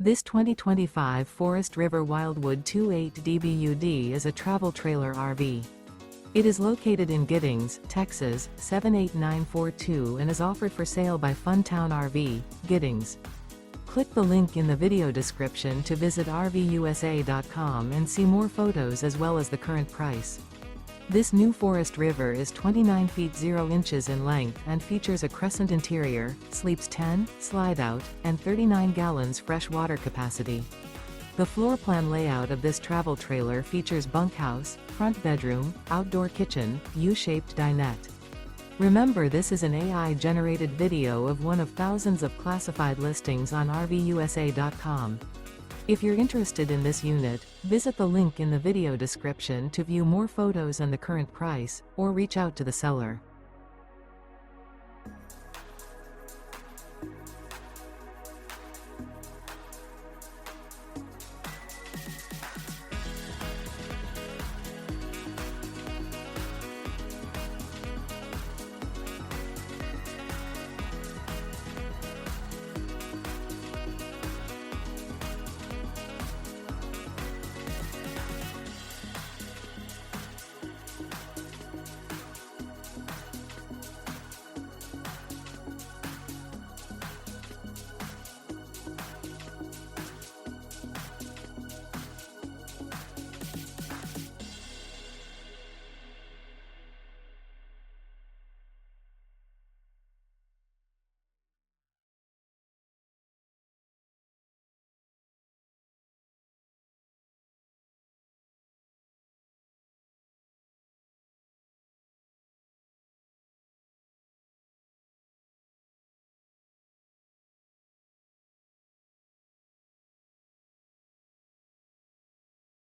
This 2025 Forest River Wildwood 28 DBUD is a travel trailer RV. It is located in Giddings, Texas, 78942 and is offered for sale by Funtown RV, Giddings. Click the link in the video description to visit RVUSA.com and see more photos as well as the current price. This new Forest River is 29 feet 0 inches in length and features a CRESCENT interior, sleeps 10, slide-out, and 39 gallons fresh water capacity. The floor plan layout of this travel trailer features bunkhouse, front bedroom, outdoor kitchen, U-shaped dinette. Remember, this is an AI-generated video of one of thousands of classified listings on RVUSA.com. If you're interested in this unit, visit the link in the video description to view more photos and the current price, or reach out to the seller.